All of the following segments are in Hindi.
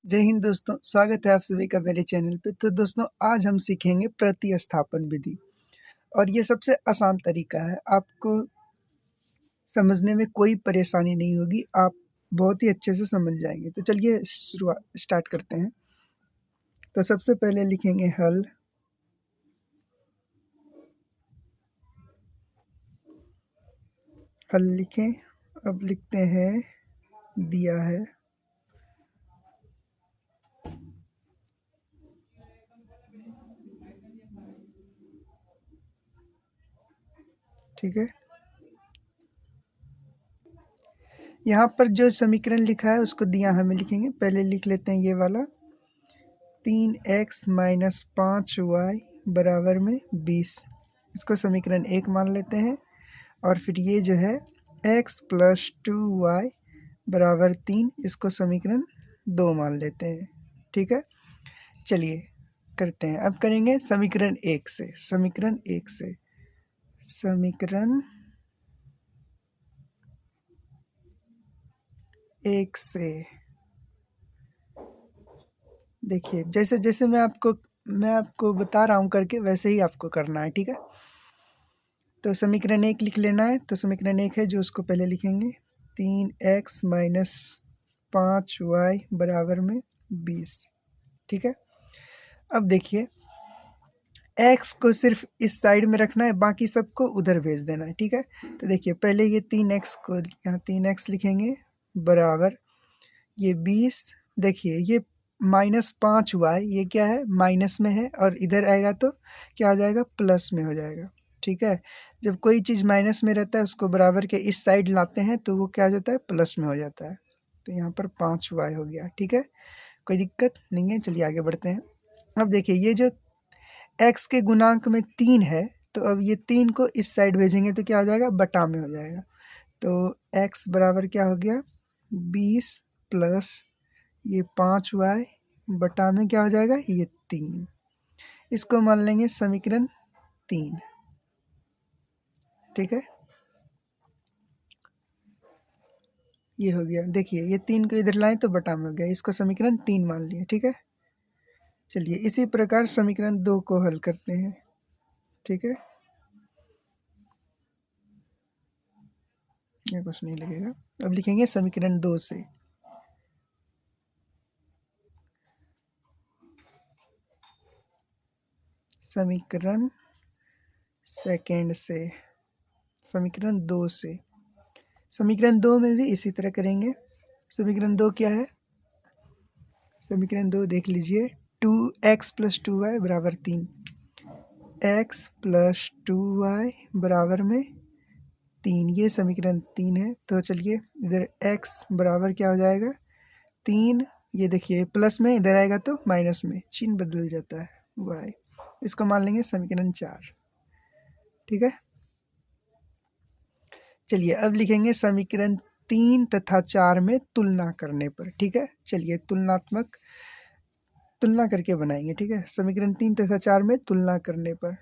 जय हिंद दोस्तों, स्वागत है आप सभी का मेरे चैनल पे। तो दोस्तों आज हम सीखेंगे प्रतिस्थापन विधि और ये सबसे आसान तरीका है। आपको समझने में कोई परेशानी नहीं होगी, आप बहुत ही अच्छे से समझ जाएंगे। तो चलिए शुरुआत स्टार्ट करते हैं। तो सबसे पहले लिखेंगे हल। हल लिखें। अब लिखते हैं दिया है। ठीक है, यहाँ पर जो समीकरण लिखा है उसको दिया हमें लिखेंगे। पहले लिख लेते हैं ये वाला 3x माइनस 5y बराबर में 20। इसको समीकरण 1 मान लेते हैं। और फिर ये जो है x प्लस 2y बराबर 3, इसको समीकरण 2 मान लेते हैं। ठीक है, चलिए करते हैं। अब करेंगे समीकरण 1 से। समीकरण 1 से देखिए, जैसे जैसे मैं आपको बता रहा हूँ करके, वैसे ही आपको करना है। ठीक है, तो समीकरण 1 लिख लेना है। तो समीकरण 1 है जो, उसको पहले लिखेंगे 3x माइनस 5y बराबर में 20। ठीक है, अब देखिए x को सिर्फ इस साइड में रखना है, बाकी सबको उधर भेज देना है। ठीक है, तो देखिए पहले ये 3x को यहाँ 3x लिखेंगे बराबर ये 20। देखिए ये माइनस 5y, ये क्या है, माइनस में है, और इधर आएगा तो क्या हो जाएगा, प्लस में हो जाएगा। ठीक है, जब कोई चीज़ माइनस में रहता है उसको बराबर के इस साइड लाते हैं तो वो क्या हो जाता है, प्लस में हो जाता है। तो यहाँ पर 5y हो गया। ठीक है, कोई दिक्कत नहीं है। चलिए आगे बढ़ते हैं। अब देखिए ये जो x के गुणांक में 3 है, तो अब ये 3 को इस साइड भेजेंगे तो क्या हो जाएगा, बटा में हो जाएगा। तो x बराबर क्या हो गया, 20 प्लस ये 5y बटा में क्या हो जाएगा, ये 3। इसको मान लेंगे समीकरण 3। ठीक है, ये हो गया। देखिए ये 3 को इधर लाएं तो बटा में हो गया, इसको समीकरण 3 मान लिया। ठीक है, चलिए इसी प्रकार समीकरण 2 को हल करते हैं। ठीक है, ये कुछ नहीं लगेगा। अब लिखेंगे समीकरण 2 से। समीकरण सेकेंड से, समीकरण 2 से। समीकरण 2 में भी इसी तरह करेंगे। समीकरण 2 क्या है, समीकरण 2 देख लीजिए, 2x प्लस 2y बराबर 3। x प्लस 2y बराबर में 3, ये समीकरण 3 है। तो चलिए इधर x बराबर क्या हो जाएगा, 3। ये देखिए प्लस में इधर आएगा तो माइनस में, चिन्ह बदल जाता है, y। इसको मान लेंगे समीकरण 4। ठीक है, चलिए अब लिखेंगे समीकरण 3 तथा 4 में तुलना करने पर। ठीक है, चलिए तुलना करके बनाएंगे। ठीक है, समीकरण 3 तथा 4 में तुलना करने पर।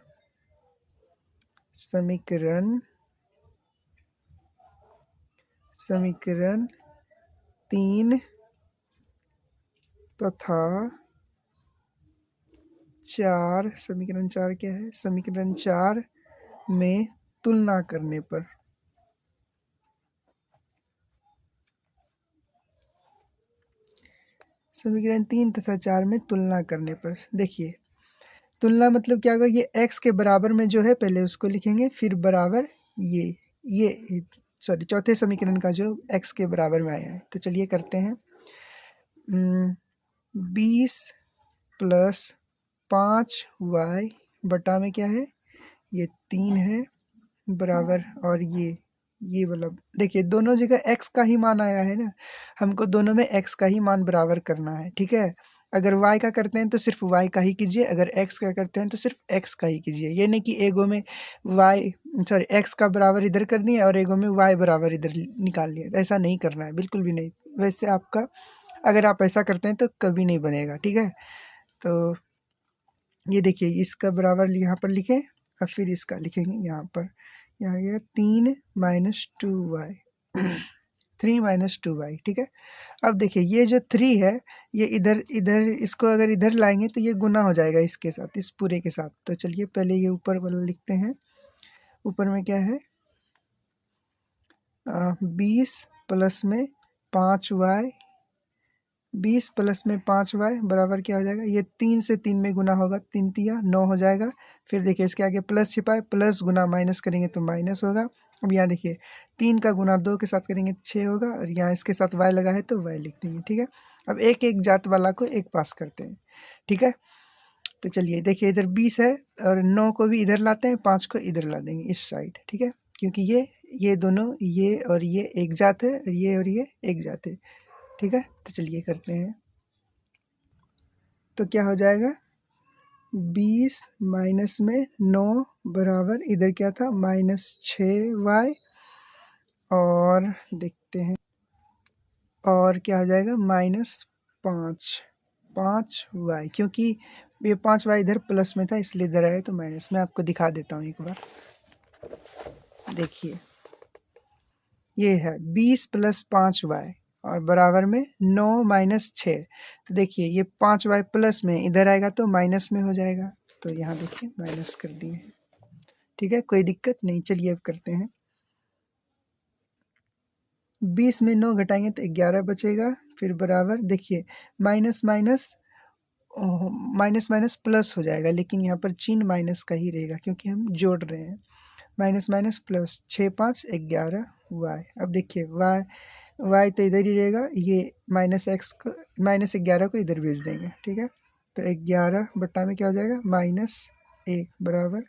समीकरण 3 तथा 4, समीकरण 4 क्या है, समीकरण 4 में तुलना करने पर। समीकरण 3 तथा 4 में तुलना करने पर देखिए, तुलना मतलब क्या होगा, ये x के बराबर में जो है पहले उसको लिखेंगे, फिर बराबर ये सॉरी चौथे समीकरण का जो x के बराबर में आया है। तो चलिए करते हैं। 20 प्लस 5y बटा में क्या है, ये 3 है बराबर, और ये वाला देखिए दोनों जगह x का ही मान आया है ना, हमको दोनों में x का ही मान बराबर करना है। ठीक है, अगर y का करते हैं तो सिर्फ y का ही कीजिए, अगर x का करते हैं तो सिर्फ x का ही कीजिए। ये नहीं कि एगो में x का बराबर इधर कर दिए और एगो में y बराबर इधर निकाल लिया, ऐसा नहीं करना है, बिल्कुल भी नहीं। वैसे आपका अगर आप ऐसा करते हैं तो कभी नहीं बनेगा। ठीक है, तो ये देखिए इसका बराबर यहाँ पर लिखें और फिर इसका लिखेंगे यहाँ पर। यहाँ गया 3 माइनस 2y 3 माइनस 2y, ठीक है। अब देखिए ये जो 3 है ये इधर इधर इसको अगर इधर लाएंगे तो ये गुना हो जाएगा इसके साथ, इस पूरे के साथ। तो चलिए पहले ये ऊपर वाला लिखते हैं। ऊपर में क्या है 20 प्लस में 5y, 20 प्लस में 5y बराबर क्या हो जाएगा, ये 3 से 3 में गुना होगा, 3 तिया 9 हो जाएगा। फिर देखिए इसके आगे प्लस छिपा है, प्लस गुना माइनस करेंगे तो माइनस होगा। अब यहाँ देखिए 3 का गुना 2 के साथ करेंगे 6 होगा, और यहाँ इसके साथ y लगा है तो y लिख देंगे, ठीक है। अब एक एक जात वाला को एक पास करते हैं, ठीक है। तो चलिए देखिए इधर 20 है और 9 को भी इधर लाते हैं, 5 को इधर ला देंगे इस साइड, ठीक है। क्योंकि ये दोनों ये और ये एक जात है और ये एक जात है, ठीक है। तो चलिए करते हैं। तो क्या हो जाएगा 20 माइनस में 9 बराबर इधर क्या था -6y, और देखते हैं और क्या हो जाएगा -5y, क्योंकि ये 5y इधर प्लस में था इसलिए इधर आया तो माइनस। में आपको दिखा देता हूँ एक बार, देखिए ये है 20 प्लस 5y और बराबर में 9 माइनस 6। तो देखिए ये 5y प्लस में इधर आएगा तो माइनस में हो जाएगा, तो यहाँ देखिए माइनस कर दिए, ठीक है, कोई दिक्कत नहीं। चलिए अब करते हैं। 20 में 9 घटाएंगे तो 11 बचेगा, फिर बराबर देखिए minus minus minus minus plus हो जाएगा, लेकिन यहाँ पर चिन्ह माइनस का ही रहेगा क्योंकि हम जोड़ रहे हैं। Minus minus plus 6 5 11 y। अब देखिए y तो इधर ही रहेगा, ये -11 को इधर भेज देंगे, ठीक है। तो 11 बट्टा में क्या हो जाएगा -1 बराबर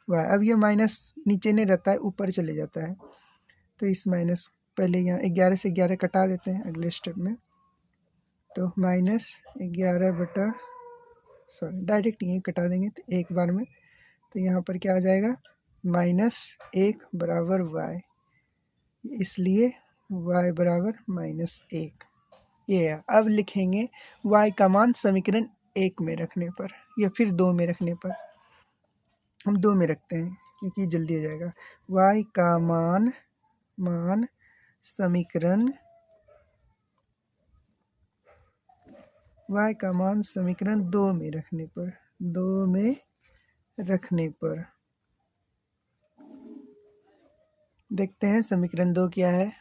y। अब ये माइनस नीचे नहीं रहता है, ऊपर चले जाता है, तो इस माइनस पहले यहाँ 11 से 11 कटा देते हैं अगले स्टेप में। तो -11 बटा डायरेक्ट यहीं कटा देंगे तो एक बार में, तो यहाँ पर क्या आ जाएगा -1 बराबर y, इसलिए y बराबर -1। ये है। अब लिखेंगे y का मान समीकरण 1 में रखने पर या फिर 2 में रखने पर। हम 2 में रखते हैं क्योंकि जल्दी हो जाएगा। y का मान समीकरण y का मान समीकरण 2 में रखने पर देखते हैं समीकरण 2 क्या है।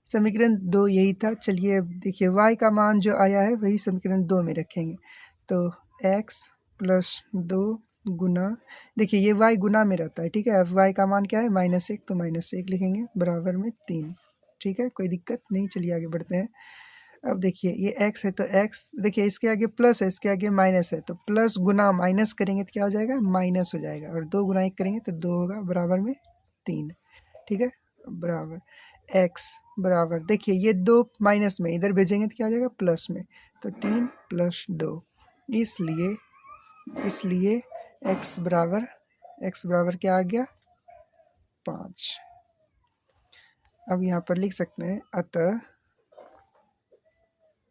समीकरण 2 यही था। चलिए अब देखिए y का मान जो आया है वही समीकरण 2 में रखेंगे। तो x प्लस 2 गुना, देखिए ये y गुना में रहता है, ठीक है। अब y का मान क्या है -1, तो -1 लिखेंगे बराबर में 3, ठीक है, कोई दिक्कत नहीं। चलिए आगे बढ़ते हैं। अब देखिए ये x है तो x, देखिए इसके आगे प्लस है इसके आगे माइनस है, तो प्लस गुना माइनस करेंगे तो क्या हो जाएगा माइनस हो जाएगा, और 2 गुना 1 करेंगे तो 2 होगा बराबर में 3, ठीक है। बराबर x बराबर देखिए ये 2 माइनस में इधर भेजेंगे तो क्या हो जाएगा प्लस में, तो 3 + 2, इसलिए x बराबर क्या आ गया 5। अब यहाँ पर लिख सकते हैं अतः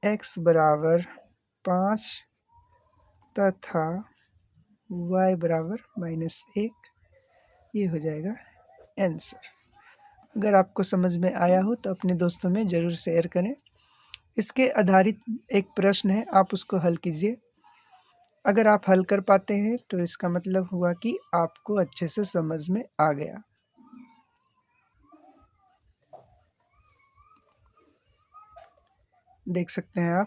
x बराबर 5 तथा y बराबर -1, ये हो जाएगा आंसर। अगर आपको समझ में आया हो तो अपने दोस्तों में ज़रूर शेयर करें। इसके आधारित एक प्रश्न है, आप उसको हल कीजिए। अगर आप हल कर पाते हैं तो इसका मतलब हुआ कि आपको अच्छे से समझ में आ गया। देख सकते हैं आप।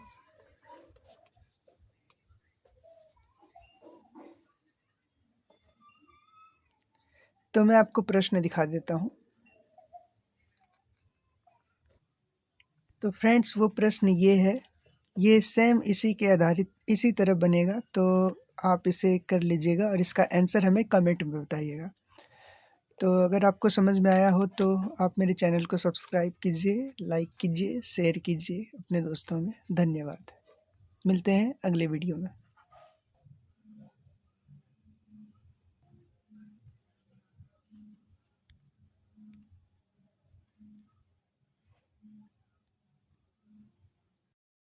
तो मैं आपको प्रश्न दिखा देता हूँ। तो फ्रेंड्स वो प्रश्न ये है, ये सेम इसी के आधारित इसी तरह बनेगा, तो आप इसे कर लीजिएगा और इसका आंसर हमें कमेंट में बताइएगा। तो अगर आपको समझ में आया हो तो आप मेरे चैनल को सब्सक्राइब कीजिए, लाइक कीजिए, शेयर कीजिए अपने दोस्तों में। धन्यवाद। मिलते हैं अगले वीडियो में।